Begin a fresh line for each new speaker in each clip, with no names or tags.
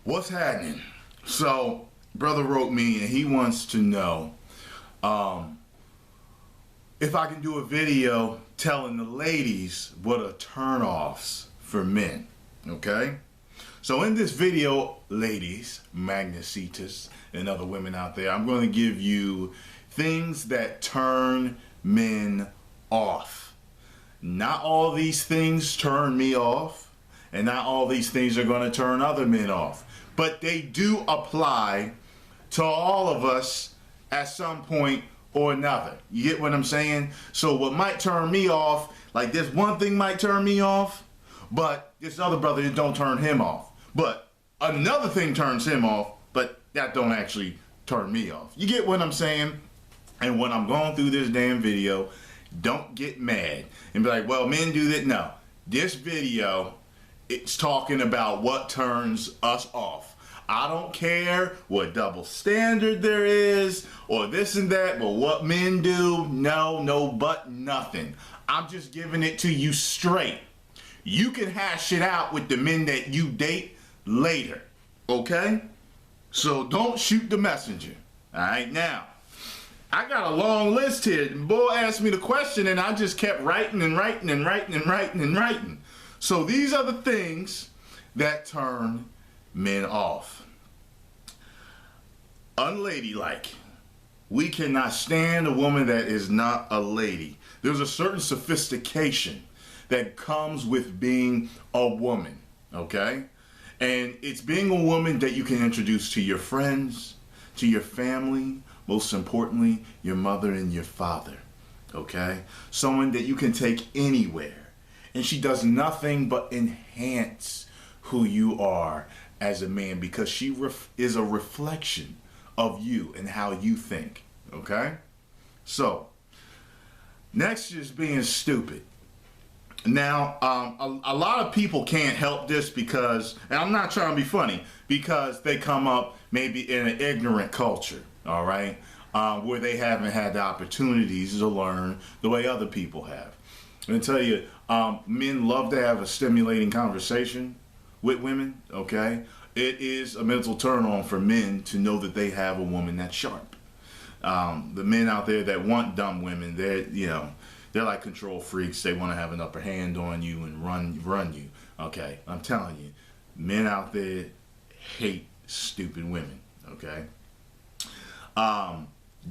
What's happening? So, brother wrote me and he wants to know if I can do a video telling the ladies what are turnoffs for men. Okay? So in this video, ladies, Magnus and other women out there, I'm going to give you things that turn men off. Not all these things turn me off, and not all these things are going to turn other men off. But they do apply to all of us at some point or another. You get what I'm saying? So what might turn me off, like this one thing might turn me off, but this other brother, it don't turn him off. But another thing turns him off, but that don't actually turn me off. You get what I'm saying? And when I'm going through this damn video, don't get mad and be like, well, men do that. No, this video, it's talking about what turns us off. I don't care what double standard there is or this and that, but what men do, no, but nothing. I'm just giving it to you straight. You can hash it out with the men that you date later, okay? So don't shoot the messenger, all right? Now, I got a long list here. The boy asked me the question and I just kept writing and writing and writing and writing and writing. So these are the things that turn men off. Unladylike. We cannot stand a woman that is not a lady. There's a certain sophistication that comes with being a woman, okay? And it's being a woman that you can introduce to your friends, to your family, most importantly, your mother and your father, okay? Someone that you can take anywhere. And she does nothing but enhance who you are as a man because she is a reflection of you and how you think, okay? So, next is being stupid. Now, a lot of people can't help this because, and I'm not trying to be funny, because they come up maybe in an ignorant culture, all right? Where they haven't had the opportunities to learn the way other people have. I'm gonna tell you, men love to have a stimulating conversation with women, okay? It is a mental turn on for men to know that they have a woman that's sharp. The men out there that want dumb women, they're like control freaks. They want to have an upper hand on you and run you, okay? I'm telling you, men out there hate stupid women, okay?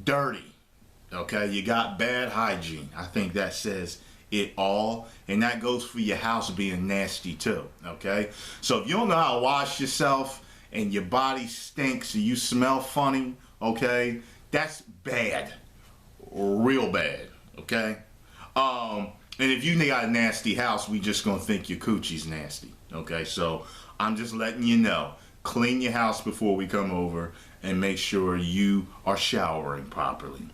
Dirty, okay? You got bad hygiene. I think that says it all, and that goes for your house being nasty too, okay? So if you don't know how to wash yourself and your body stinks and you smell funny, okay, that's bad, real bad, okay? And if you got a nasty house, we just gonna think your coochie's nasty, okay? So I'm just letting you know, clean your house before we come over and make sure you are showering properly.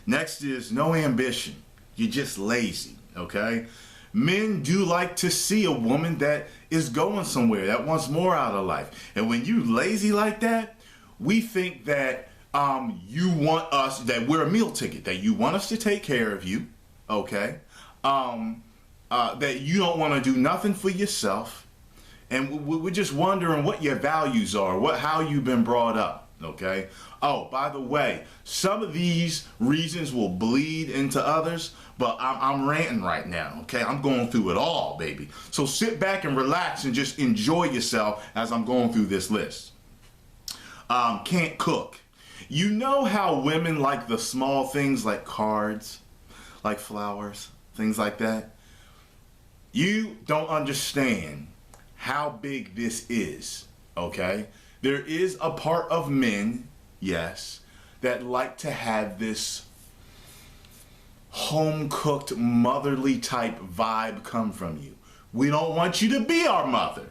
Next is no ambition. You're just lazy, okay? Men do like to see a woman that is going somewhere, that wants more out of life. And when you lazy like that, we think that you want us, that we're a meal ticket, that you want us to take care of you, okay? That you don't want to do nothing for yourself. And we're just wondering what your values are, how you've been brought up, okay? Oh, by the way, some of these reasons will bleed into others, but I'm ranting right now, okay? I'm going through it all, baby. So sit back and relax and just enjoy yourself as I'm going through this list. Can't cook. You know how women like the small things like cards, like flowers, things like that? You don't understand how big this is, okay? There is a part of men, yes, that like to have this home-cooked, motherly type vibe come from you. We don't want you to be our mother,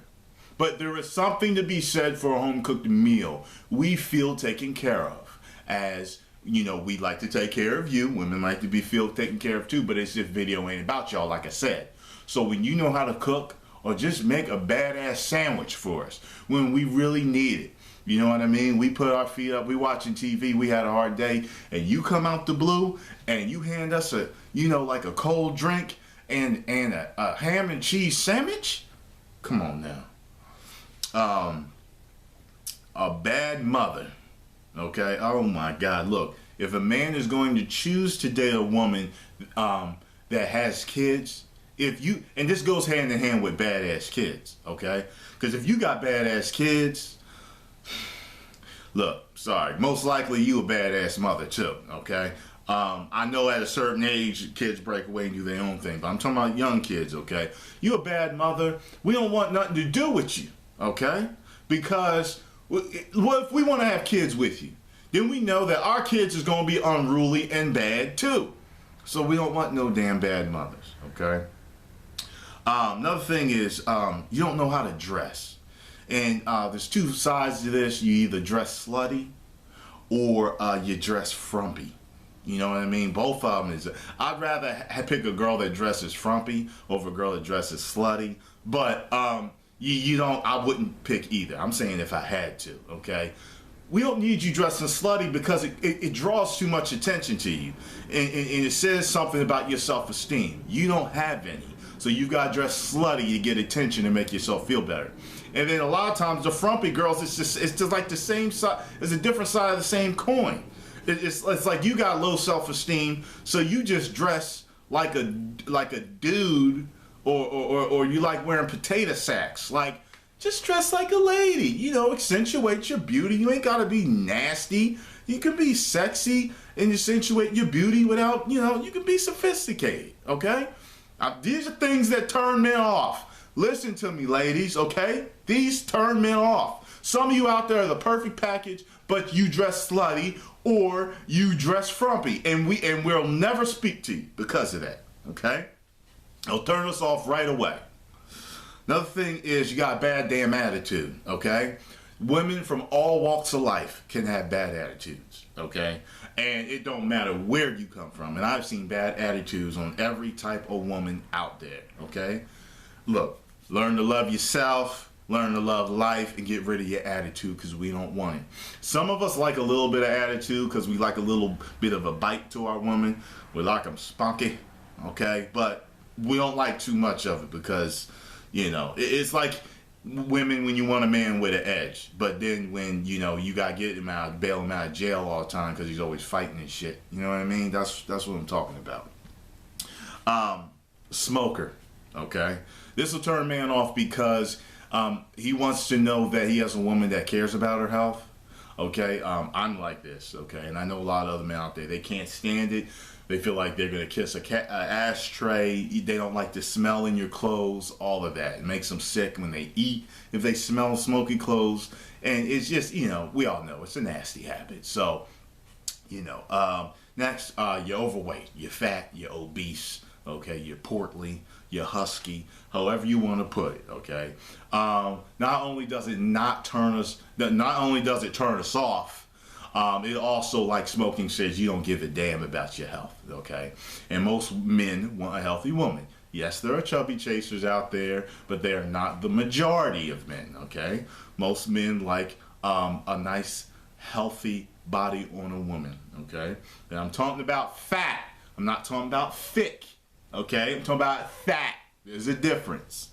but there is something to be said for a home-cooked meal. We feel taken care of. As, you know, we like to take care of you. Women like to be feel taken care of too, but this video ain't about y'all, like I said. So when you know how to cook, or just make a badass sandwich for us when we really need it, You know what I mean? We put our feet up, we watching TV, we had a hard day, and you come out the blue and you hand us a, like a cold drink and a ham and cheese sandwich? Come on now. A bad mother. Okay? Oh my God. Look, if a man is going to choose to date a woman that has kids, and this goes hand in hand with badass kids, okay? Because if you got badass kids, look, sorry, most likely you a badass mother too, okay? I know at a certain age, kids break away and do their own thing, but I'm talking about young kids, okay? You a bad mother, we don't want nothing to do with you, okay? Because if we want to have kids with you, then we know that our kids is going to be unruly and bad too. So we don't want no damn bad mothers, okay? Another thing is you don't know how to dress. And there's two sides to this. You either dress slutty or you dress frumpy. You know what I mean? Both of them is. I'd rather pick a girl that dresses frumpy over a girl that dresses slutty. But you don't. I wouldn't pick either. I'm saying if I had to. Okay. We don't need you dressing slutty because it draws too much attention to you, and it says something about your self-esteem. You don't have any, so you've got to dress slutty to get attention and make yourself feel better. And then a lot of times the frumpy girls, it's just like the same side. It's a different side of the same coin. It's like you got low self-esteem, so you just dress like a dude, or you like wearing potato sacks. Like, just dress like a lady. Accentuate your beauty. You ain't gotta be nasty. You can be sexy and accentuate your beauty without, you can be sophisticated. Okay? These are things that turn men off. Listen to me, ladies. Okay? These turn men off. Some of you out there are the perfect package, but you dress slutty or you dress frumpy, and we'll never speak to you because of that. Okay? It'll turn us off right away. Another thing is you got a bad damn attitude. Okay? Women from all walks of life can have bad attitudes. Okay? And it don't matter where you come from. And I've seen bad attitudes on every type of woman out there. Okay? Look, learn to love yourself. Learn to love life and get rid of your attitude because we don't want it. Some of us like a little bit of attitude because we like a little bit of a bite to our woman. We like them spunky, okay? But we don't like too much of it because, it's like women when you want a man with an edge. But then when, you got to get him out, bail him out of jail all the time because he's always fighting and shit. You know what I mean? That's what I'm talking about. Smoker, okay? This will turn a man off because he wants to know that he has a woman that cares about her health. Okay, I'm like this. Okay, and I know a lot of other men out there. They can't stand it. They feel like they're gonna kiss a ashtray. They don't like the smell in your clothes. All of that. It makes them sick when they eat. If they smell smoky clothes, and it's just we all know it's a nasty habit. So next, you're overweight, you're fat, you're obese. Okay, you're portly, you're husky, however you want to put it. Okay, not only does it turn us off, it also, like smoking says, you don't give a damn about your health. Okay, and most men want a healthy woman. Yes, there are chubby chasers out there, but they are not the majority of men. Okay, most men like a nice, healthy body on a woman. Okay, and I'm talking about fat. I'm not talking about thick. Okay, I'm talking about fat. There's a difference.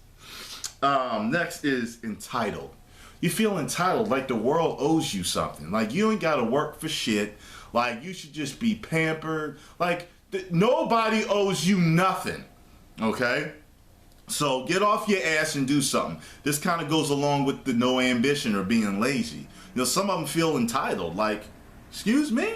Next is entitled. You feel entitled, like the world owes you something. Like you ain't got to work for shit. Like you should just be pampered. Like nobody owes you nothing. Okay? So get off your ass and do something. This kind of goes along with the no ambition or being lazy. Some of them feel entitled. Like, excuse me?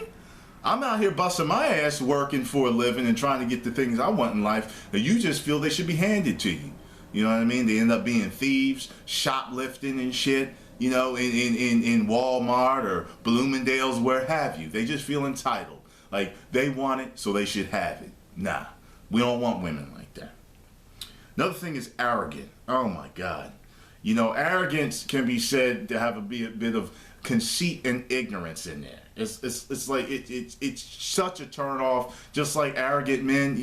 I'm out here busting my ass working for a living and trying to get the things I want in life, and you just feel they should be handed to you. You know what I mean? They end up being thieves, shoplifting and shit, in Walmart or Bloomingdale's, where have you. They just feel entitled. Like, they want it, so they should have it. Nah, we don't want women like that. Another thing is arrogant. Oh, my God. Arrogance can be said to have a bit of conceit and ignorance in there. It's like it's such a turn off. Just like arrogant men,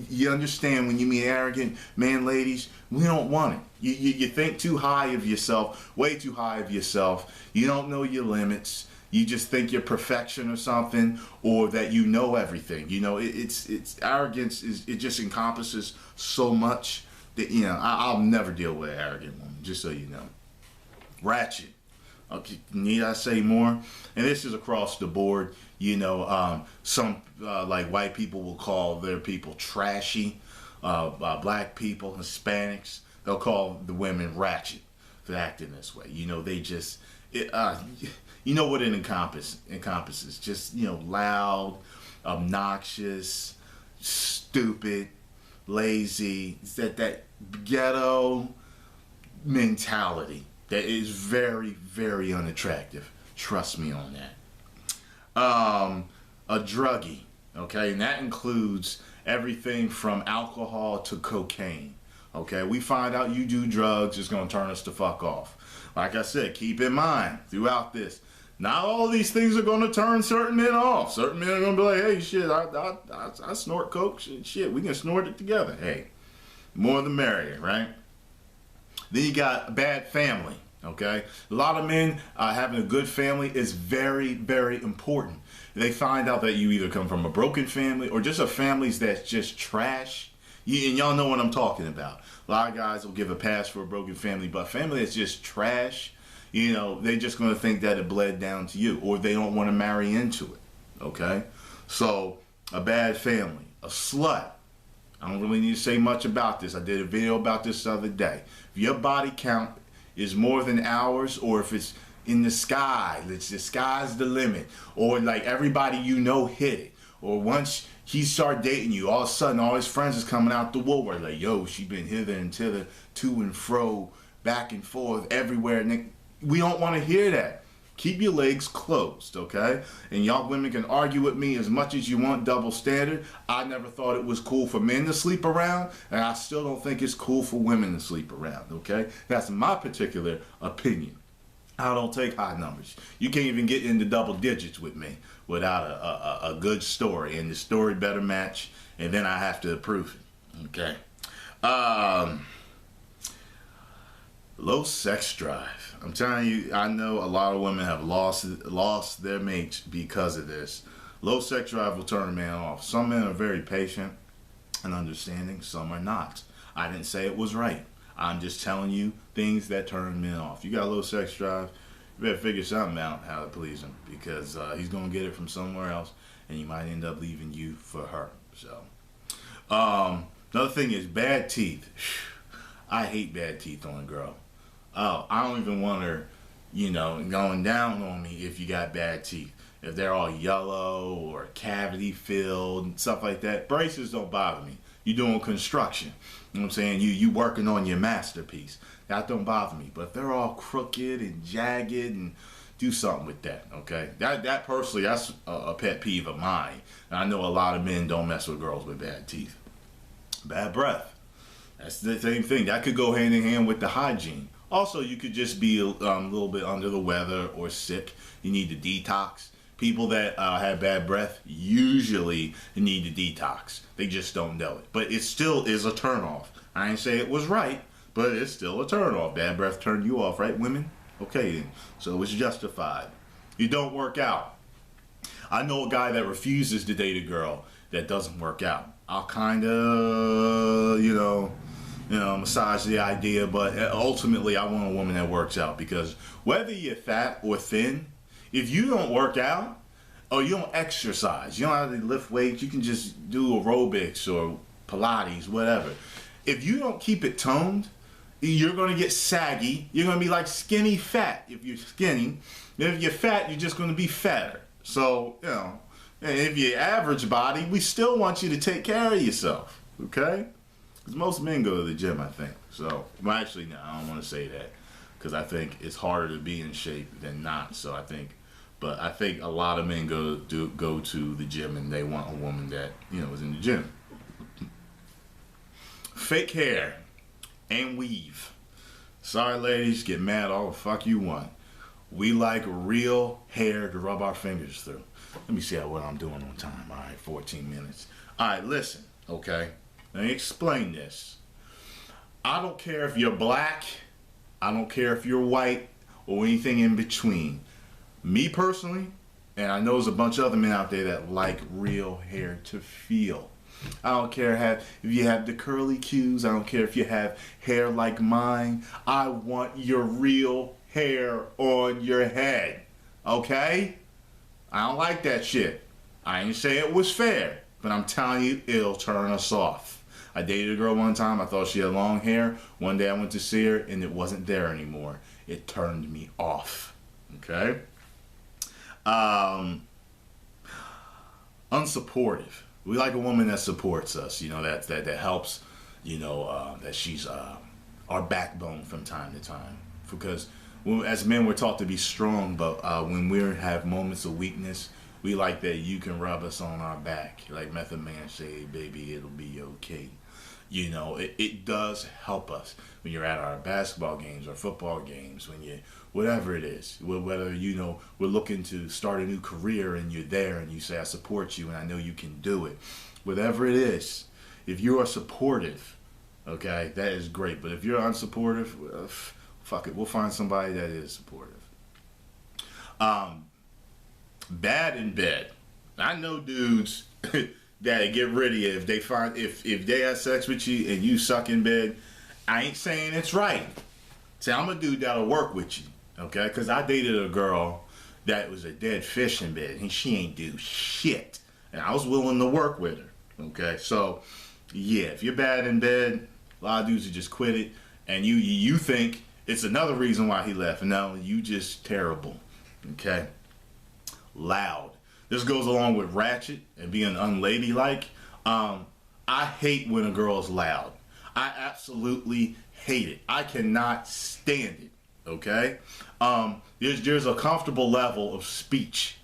you understand when you meet arrogant man, ladies, we don't want it. You think too high of yourself, way too high of yourself. You don't know your limits. You just think you're perfection or something, or that you know everything. You know, it's arrogance. It just encompasses so much that, you know, I'll never deal with an arrogant woman. Just so you know, ratchet. Okay, need I say more? And this is across the board. You know, some like white people will call their people trashy. Black people, Hispanics, they'll call the women ratchet for acting this way. You know, they just, you know what it encompasses. Just, you know, loud, obnoxious, stupid, lazy. It's that ghetto mentality that is very, very unattractive. Trust me on that. A druggie, okay? And that includes everything from alcohol to cocaine, okay? We find out you do drugs, it's gonna turn us the fuck off. Like I said, keep in mind throughout this, not all these things are gonna turn certain men off. Certain men are gonna be like, hey, shit, I snort coke, shit, we can snort it together. Hey, more the merrier, right? Then you got a bad family, okay? A lot of men having a good family is very, very important. They find out that you either come from a broken family or just a family that's just trash. And y'all know what I'm talking about. A lot of guys will give a pass for a broken family, but family that's just trash, you know, they're just going to think that it bled down to you, or they don't want to marry into it, okay? So, a bad family, a slut. I don't really need to say much about this. I did a video about this the other day. If your body count is more than ours, or if it's in the sky, it's the sky's the limit, or like everybody you know hit it, or once he start dating you, all of a sudden all his friends is coming out the woodwork like, yo, she been hither and thither, to and fro, back and forth, everywhere. And we don't want to hear that. Keep your legs closed, okay? And y'all women can argue with me as much as you want, double standard. I never thought it was cool for men to sleep around, and I still don't think it's cool for women to sleep around, okay? That's my particular opinion. I don't take high numbers. You can't even get into double digits with me without a good story, and the story better match, and then I have to approve it, okay? Low sex drive. I'm telling you, I know a lot of women have lost their mates because of this. Low sex drive will turn a man off. Some men are very patient and understanding, some are not. I didn't say it was right. I'm just telling you things that turn men off. You got low sex drive, you better figure something out how to please him, because he's going to get it from somewhere else, and he might end up leaving you for her. So, another thing is bad teeth. I hate bad teeth on a girl. Oh, I don't even want her, you know, going down on me if you got bad teeth. If they're all yellow or cavity filled and stuff like that, braces don't bother me. You're doing construction. You know what I'm saying? You working on your masterpiece. That don't bother me. But if they're all crooked and jagged, and do something with that, okay? That personally, that's a pet peeve of mine. And I know a lot of men don't mess with girls with bad teeth. Bad breath. That's the same thing. That could go hand in hand with the hygiene. Also, you could just be a little bit under the weather or sick. You need to detox. People that have bad breath usually need to detox. They just don't know it. But it still is a turnoff. I ain't say it was right, but it's still a turnoff. Bad breath turned you off, right, women? Okay, then. So it's justified. You don't work out. I know a guy that refuses to date a girl that doesn't work out. I'll kind of, you know, massage the idea, but ultimately I want a woman that works out, because whether you're fat or thin, if you don't work out or you don't exercise, you don't have to lift weights, you can just do aerobics or Pilates, whatever. If you don't keep it toned, you're going to get saggy. You're going to be like skinny fat if you're skinny. If you're fat, you're just going to be fatter. So, you know, if you're average body, we still want you to take care of yourself, okay? Because most men go to the gym, I think. So, well, actually, no, I don't want to say that, because I think it's harder to be in shape than not. So I think a lot of men go to the gym, and they want a woman that, you know, is in the gym. Fake hair and weave. Sorry, ladies, get mad all the fuck you want. We like real hair to rub our fingers through. Let me see what I'm doing on time. All right, 14 minutes. All right, listen, okay? Let me explain this. I don't care if you're black. I don't care if you're white or anything in between. Me personally, and I know there's a bunch of other men out there that like real hair to feel. I don't care if you have the curly cues. I don't care if you have hair like mine. I want your real hair on your head. Okay? I don't like that shit. I ain't say it was fair, but I'm telling you, it'll turn us off. I dated a girl one time. I thought she had long hair. One day I went to see her and it wasn't there anymore. It turned me off. Okay? Unsupportive. We like a woman that supports us, you know, that helps, you know, that she's our backbone from time to time. Because as men, we're taught to be strong, but when we have moments of weakness, we like that you can rub us on our back. Like Method Man say, baby, it'll be okay. You know, it does help us when you're at our basketball games or football games, when you, whatever it is, whether, you know, we're looking to start a new career and you're there and you say, I support you and I know you can do it. Whatever it is, if you are supportive, okay, that is great. But if you're unsupportive, fuck it, we'll find somebody that is supportive. Bad in bed. I know dudes that get rid of you if they find if they have sex with you and you suck in bed. I ain't saying it's right. See, I'm a dude that'll work with you, okay? Because I dated a girl that was a dead fish in bed and she ain't do shit, and I was willing to work with her, okay? So yeah, if you're bad in bed, a lot of dudes will just quit it, and you think it's another reason why he left. No, you just terrible, okay? Loud. This goes along with ratchet and being unladylike. I hate when a girl is loud. I absolutely hate it. I cannot stand it. Okay? There's a comfortable level of speech,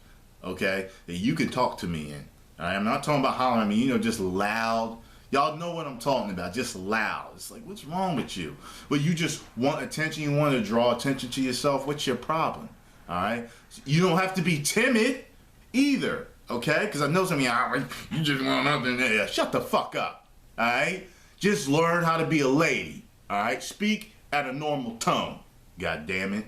okay, that you can talk to me in. I'm not talking about hollering. I mean, you know, just loud. Y'all know what I'm talking about. Just loud. It's like, what's wrong with you? Well, you just want attention. You want to draw attention to yourself. What's your problem? All right? You don't have to be timid either, okay? Because I know some of y'all, you just want nothing there. Shut the fuck up, all right? Just learn how to be a lady, all right? Speak at a normal tone, god damn it.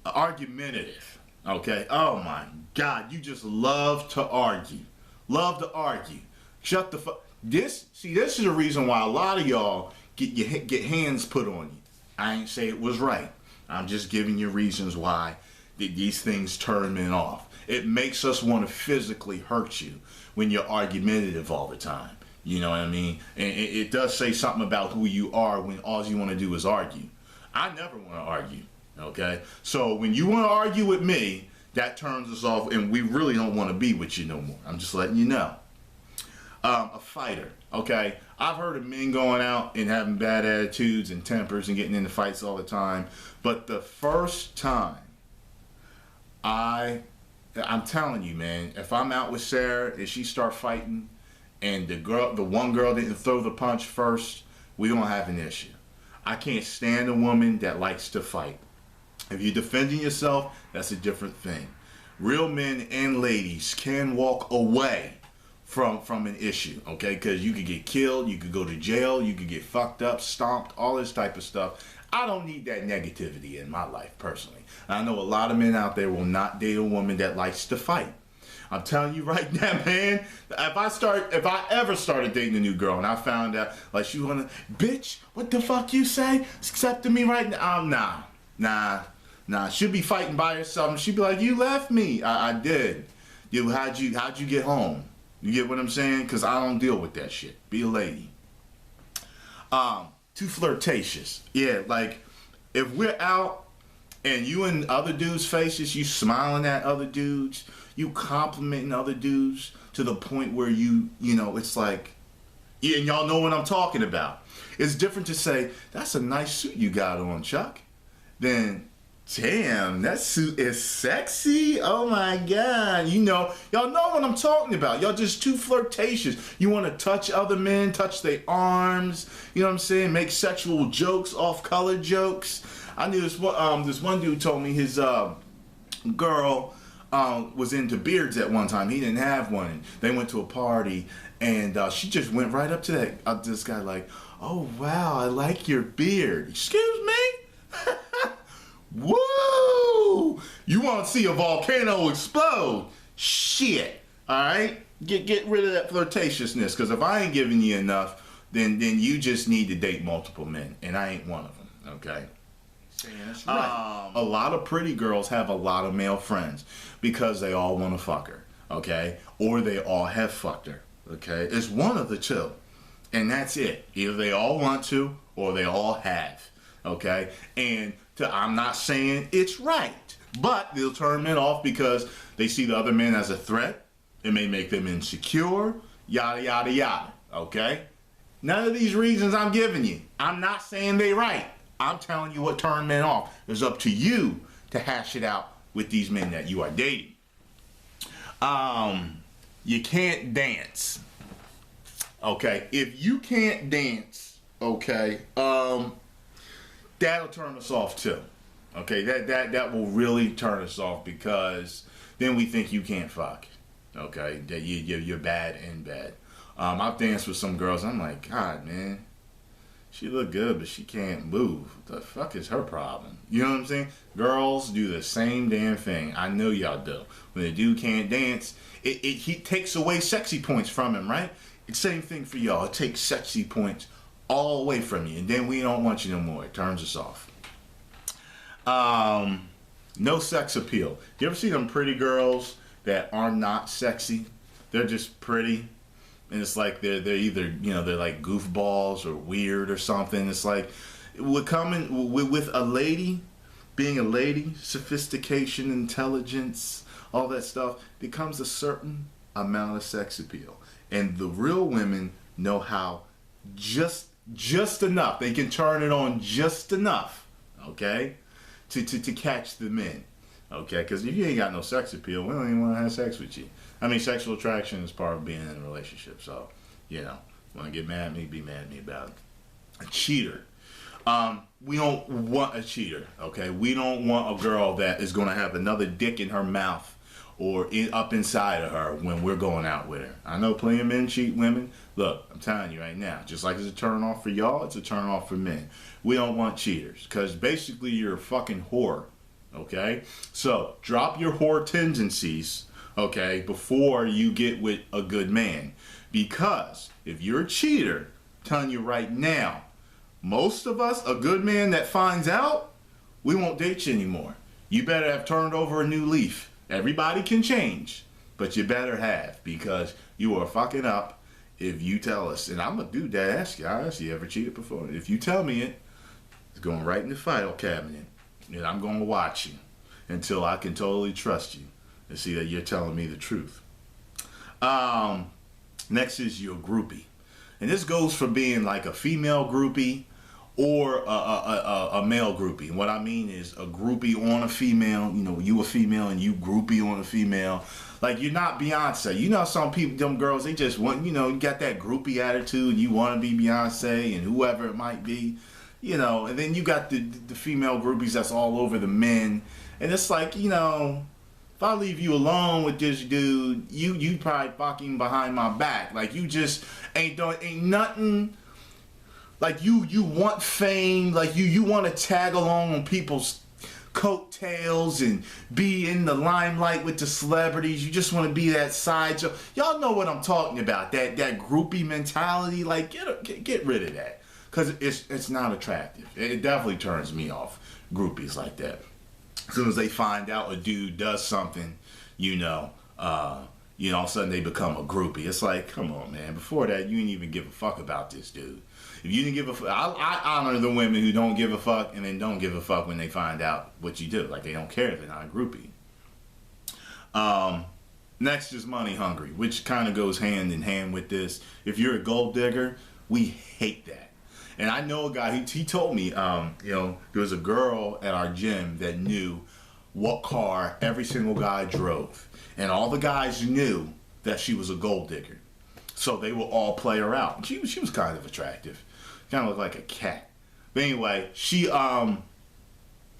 Argumentative, okay? Oh my God, you just love to argue. Love to argue. Shut the fuck. This is the reason why a lot of y'all get hands put on you. I ain't say it was right. I'm just giving you reasons why these things turn men off. It makes us want to physically hurt you when you're argumentative all the time. You know what I mean? And it does say something about who you are when all you want to do is argue. I never want to argue, okay? So when you want to argue with me, that turns us off, and we really don't want to be with you no more. I'm just letting you know. A fighter, okay? I've heard of men going out and having bad attitudes and tempers and getting into fights all the time. But the first time, I'm telling you, man, if I'm out with Sarah and she start fighting and the one girl didn't throw the punch first, we don't have an issue. I can't stand a woman that likes to fight. If you're defending yourself, that's a different thing. Real men and ladies can walk away from an issue, okay? Because you could get killed, you could go to jail, you could get fucked up, stomped, all this type of stuff. I don't need that negativity in my life, personally. I know a lot of men out there will not date a woman that likes to fight. I'm telling you right now, man, if I ever started dating a new girl and I found out, like, she wanna, bitch, what the fuck you say? Accepting me right now? Nah. She'll be fighting by herself and she'll be like, you left me. I did. You, how'd you get home? You get what I'm saying? Because I don't deal with that shit. Be a lady. Too flirtatious. Yeah, like, if we're out and you in other dudes' faces, you smiling at other dudes, you complimenting other dudes to the point where you know, it's like, yeah, and y'all know what I'm talking about. It's different to say, that's a nice suit you got on, Chuck, than, damn, that suit is sexy. Oh my God. You know, y'all know what I'm talking about. Y'all just too flirtatious. You want to touch other men, touch their arms, you know what I'm saying? Make sexual jokes, off-color jokes. I knew this one dude told me his girl was into beards at one time. He didn't have one. They went to a party, and she just went right up to this guy like, "Oh wow, I like your beard." Excuse me? Woo! You want to see a volcano explode? Shit. All right, get rid of that flirtatiousness. Because if I ain't giving you enough, then you just need to date multiple men, and I ain't one of them. Okay.
Saying that's right.
A lot of pretty girls have a lot of male friends because they all want to fuck her. Okay, or they all have fucked her. Okay, it's one of the two, and that's it. Either they all want to, or they all have. Okay, and I'm not saying it's right, but they'll turn men off because they see the other men as a threat. It may make them insecure, yada, yada, yada, okay? None of these reasons I'm giving you. I'm not saying they right. I'm telling you what turned men off. It's up to you to hash it out with these men that you are dating. You can't dance, okay? If you can't dance, okay, that'll turn us off too. Okay, that will really turn us off because then we think you can't fuck. Okay, that you're bad in bed. I've danced with some girls. I'm like, God, man, she look good, but she can't move. What the fuck is her problem? You know what I'm saying? Girls do the same damn thing. I know y'all do. When a dude can't dance, he takes away sexy points from him, right? It's the same thing for y'all. It takes sexy points all away from you, and then we don't want you no more. It turns us off. No sex appeal. You ever see them pretty girls that are not sexy? They're just pretty, and it's like they're either, they're like goofballs or weird or something. It's like with a lady, being a lady, sophistication, intelligence, all that stuff becomes a certain amount of sex appeal, and the real women know how just enough. They can turn it on just enough, okay, to catch the men. Okay, because if you ain't got no sex appeal, we don't even want to have sex with you. I mean, sexual attraction is part of being in a relationship. So, want to get mad at me, be mad at me about it. A cheater. We don't want a cheater, okay? We don't want a girl that is going to have another dick in her mouth or up inside of her when we're going out with her. I know plenty of men cheat women. Look, I'm telling you right now, just like it's a turn off for y'all, it's a turn off for men. We don't want cheaters because basically you're a fucking whore. Okay, so drop your whore tendencies, okay, before you get with a good man. Because if you're a cheater, I'm telling you right now, most of us, a good man that finds out, we won't date you anymore. You better have turned over a new leaf. Everybody can change, but you better have, because you are fucking up if you tell us. And I'm a dude that asks you, I asked you ever cheated before? If you tell me it, it's going right in the file cabinet. And I'm going to watch you until I can totally trust you and see that you're telling me the truth. Next is your groupie. And this goes for being like a female groupie or a male groupie. And what I mean is a groupie on a female, you a female and you groupie on a female. Like, you're not Beyonce. Some people, them girls, they just want, you got that groupie attitude. You want to be Beyonce and whoever it might be. And then you got the female groupies that's all over the men. And it's like, if I leave you alone with this dude, you probably fucking behind my back. Like, you just ain't nothing. Like, you want fame. Like, you want to tag along on people's coattails and be in the limelight with the celebrities. You just want to be that sideshow. Y'all know what I'm talking about. That groupie mentality. Like, get rid of that. Because it's not attractive. It definitely turns me off, groupies like that. As soon as they find out a dude does something, all of a sudden they become a groupie. It's like, come on, man. Before that, you didn't even give a fuck about this dude. If you didn't give a fuck, I honor the women who don't give a fuck and then don't give a fuck when they find out what you do. Like, they don't care if they're not a groupie. Next is money hungry, which kind of goes hand in hand with this. If you're a gold digger, we hate that. And I know a guy, he told me, there was a girl at our gym that knew what car every single guy drove. And all the guys knew that she was a gold digger. So they would all play her out. She was kind of attractive. Kind of looked like a cat. But anyway, she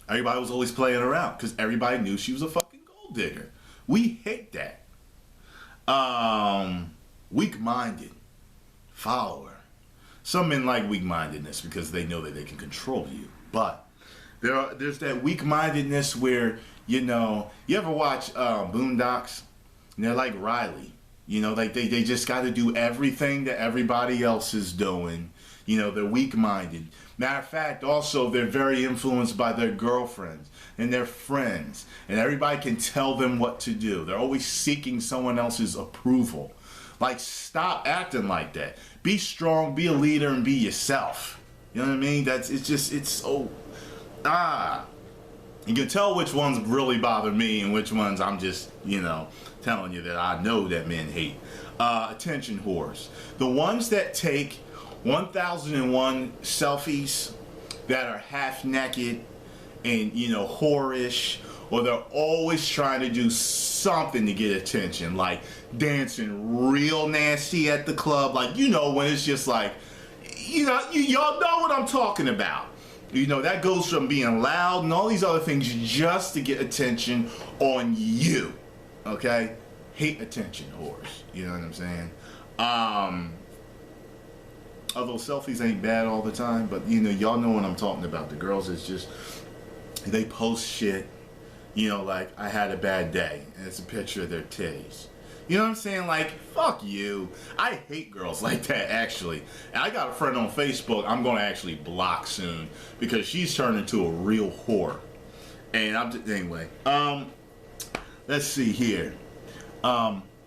Everybody was always playing around because everybody knew she was a fucking gold digger. We hate that. Weak-minded. Follower. Some men like weak-mindedness because they know that they can control you. But there's that weak-mindedness where, you know, you ever watch Boondocks? And they're like Riley. You know, like they just got to do everything that everybody else is doing. You know, they're weak-minded. Matter of fact, also, they're very influenced by their girlfriends and their friends. And everybody can tell them what to do. They're always seeking someone else's approval. Like, stop acting like that. Be strong, be a leader, and be yourself. You know what I mean? It's so... You can tell which ones really bother me and which ones I'm just, you know, telling you that I know that men hate. Attention whores. The ones that take 1001 selfies that are half naked and, you know, whorish, or they're always trying to do something to get attention, like dancing real nasty at the club, like, you know, when it's just like, you know, y'all know what I'm talking about. You know, that goes from being loud and all these other things just to get attention on you, okay? Hate attention whores, you know what I'm saying? Although selfies ain't bad all the time, but, you know, y'all know what I'm talking about. The girls is just, they post shit, you know, like, I had a bad day, and it's a picture of their titties. You know what I'm saying? Like, fuck you. I hate girls like that, actually. And I got a friend on Facebook I'm going to actually block soon because she's turned into a real whore. And I'm just, anyway, let's see here.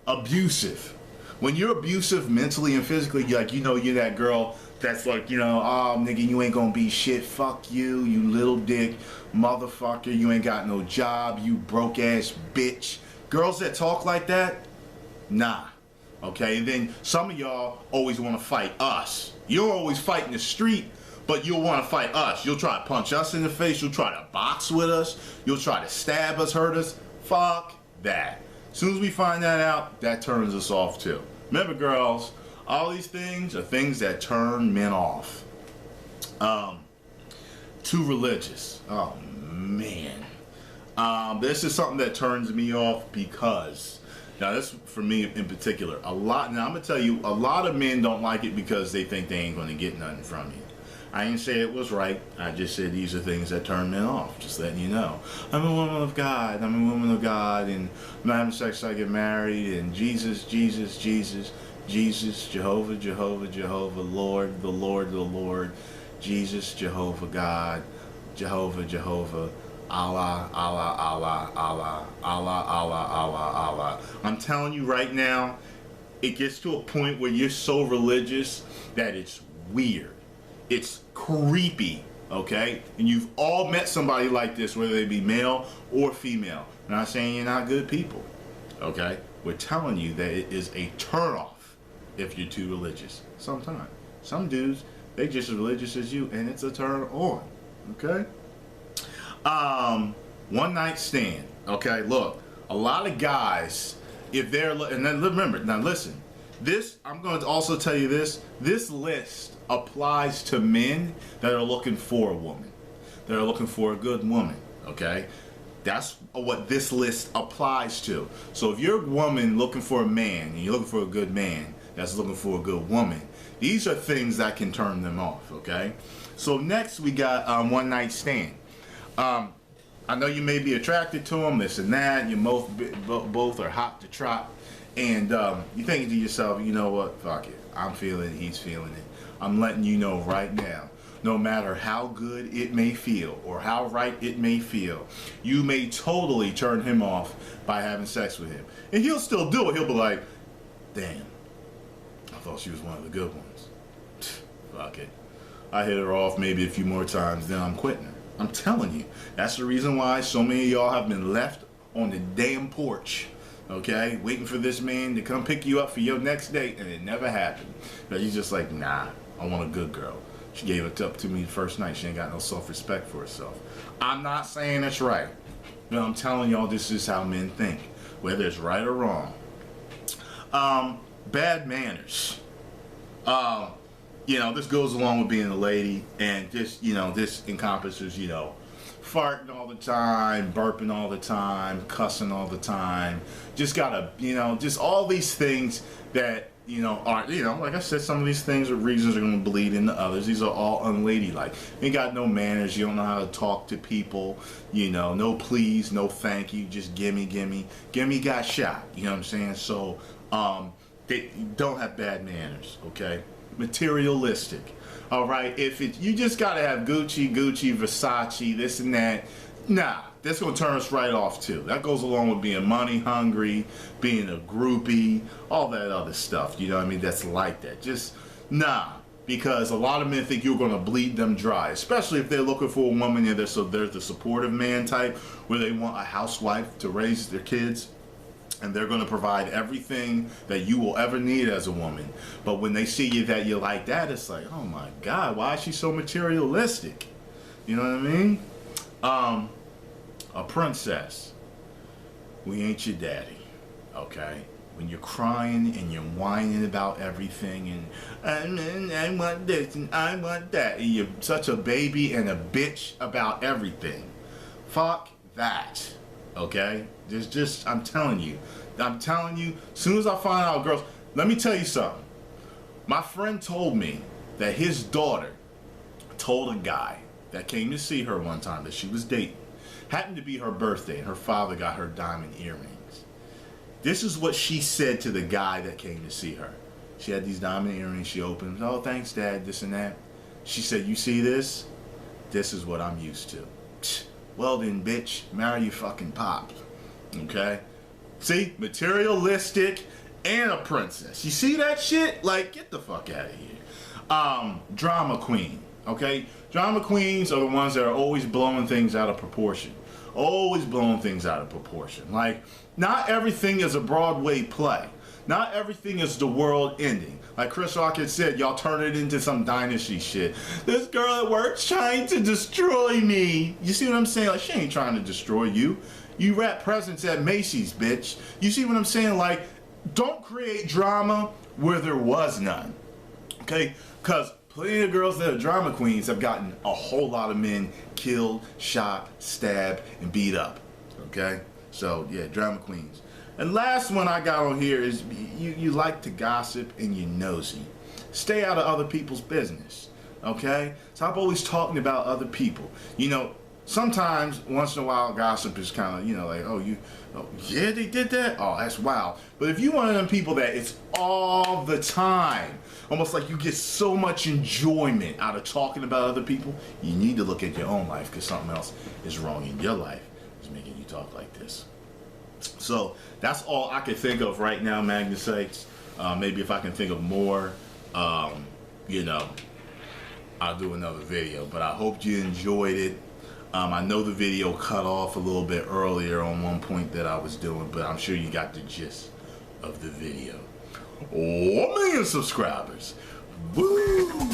Abusive. When you're abusive mentally and physically, you're like, you know, you're that girl that's like, you know, oh, nigga, you ain't gonna be shit. Fuck you, you little dick motherfucker. You ain't got no job, you broke ass bitch. Girls that talk like that, nah. Okay, and then some of y'all always want to fight us. You're always fighting the street, but you'll want to fight us. You'll try to punch us in the face. You'll try to box with us. You'll try to stab us, hurt us. Fuck that. As soon as we find that out, that turns us off too. Remember, girls, all these things are things that turn men off. Too religious. Oh, man. This is something that turns me off because, now this for me in particular, now I'm going to tell you, a lot of men don't like it because they think they ain't going to get nothing from you. I didn't say it was right. I just said these are things that turn men off. Just letting you know. I'm a woman of God. I'm a woman of God. And I'm not having sex till I get married. And Jesus, Jesus, Jesus, Jesus, Jehovah, Jehovah, Jehovah, Lord, the Lord, the Lord, Jesus, Jehovah, God, Jehovah, Jehovah, Allah, Allah, Allah, Allah, Allah, Allah, Allah, Allah. I'm telling you right now, it gets to a point where you're so religious that it's weird. It's creepy, okay? And you've all met somebody like this, whether they be male or female. I'm not saying you're not good people, okay? We're telling you that it is a turnoff if you're too religious. Sometimes. Some dudes, they just as religious as you, and it's a turn on, okay? One night stand, okay? Look, a lot of guys, if they're, and then remember, now listen, this, I'm going to also tell you this list applies to men that are looking for a woman, that are looking for a good woman, okay? That's what this list applies to. So if you're a woman looking for a man, and you're looking for a good man that's looking for a good woman, these are things that can turn them off, okay? So next we got one night stand. I know you may be attracted to them, this and that, you both are hot to trot, and you're thinking to yourself, you know what, fuck it, I'm feeling it, he's feeling it. I'm letting you know right now, no matter how good it may feel or how right it may feel, you may totally turn him off by having sex with him. And he'll still do it. He'll be like, damn, I thought she was one of the good ones. Fuck it. I hit her off maybe a few more times, then I'm quitting her. I'm telling you, that's the reason why so many of y'all have been left on the damn porch. Okay, waiting for this man to come pick you up for your next date, and it never happened. But he's just like, nah, I want a good girl. She gave it up to me the first night. She ain't got no self-respect for herself. I'm not saying it's right, but I'm telling y'all this is how men think, whether it's right or wrong. Bad manners. You know, this goes along with being a lady, and this, you know, this encompasses, you know, farting all the time, burping all the time, cussing all the time. Just gotta, just all these things that, aren't, like I said, some of these things or reasons are gonna bleed into others. These are all unladylike. You ain't got no manners, you don't know how to talk to people, no please, no thank you, just gimme got shot. You know what I'm saying? So, they don't have bad manners, okay? Materialistic. All right, you just gotta have Gucci, Versace, this and that. Nah, that's gonna turn us right off too. That goes along with being money hungry, being a groupie, all that other stuff. You know what I mean? That's like that. Just nah, because a lot of men think you're gonna bleed them dry, especially if they're looking for a woman and they're the supportive man type, where they want a housewife to raise their kids. And they're going to provide everything that you will ever need as a woman. But when they see you that you're like that, it's like, oh my God, why is she so materialistic? You know what I mean? A princess. We ain't your daddy, okay? When you're crying and you're whining about everything and I want this and I want that, and you're such a baby and a bitch about everything. Fuck that, okay? I'm telling you, as soon as I find out girls, let me tell you something. My friend told me that his daughter told a guy that came to see her one time that she was dating, happened to be her birthday, and her father got her diamond earrings. This is what she said to the guy that came to see her. She had these diamond earrings, she opened, oh, thanks, Dad, this and that. She said, you see this? This is what I'm used to. Well then, bitch, marry your fucking pop. Okay? See? Materialistic and a princess. You see that shit? Like, get the fuck out of here. Drama queen. Okay? Drama queens are the ones that are always blowing things out of proportion. Always blowing things out of proportion. Like, not everything is a Broadway play. Not everything is the world ending. Like Chris Rock had said, y'all turn it into some dynasty shit. This girl at work's trying to destroy me. You see what I'm saying? Like, she ain't trying to destroy you. You wrap presents at Macy's, bitch. You see what I'm saying? Like, don't create drama where there was none. Okay? Because plenty of girls that are drama queens have gotten a whole lot of men killed, shot, stabbed, and beat up. Okay? So, yeah, drama queens. And last one I got on here is you like to gossip and you're nosy. Stay out of other people's business. Okay? Stop always talking about other people. Sometimes, once in a while, gossip is kind of, like, oh, yeah, they did that? Oh, that's wild. But if you're one of them people that it's all the time, almost like you get so much enjoyment out of talking about other people, you need to look at your own life because something else is wrong in your life. It's making you talk like this. So, that's all I can think of right now, Magnus sakes. Maybe if I can think of more, I'll do another video. But I hope you enjoyed it. I know the video cut off a little bit earlier on one point that I was doing, but I'm sure you got the gist of the video. 1 million subscribers. Woo!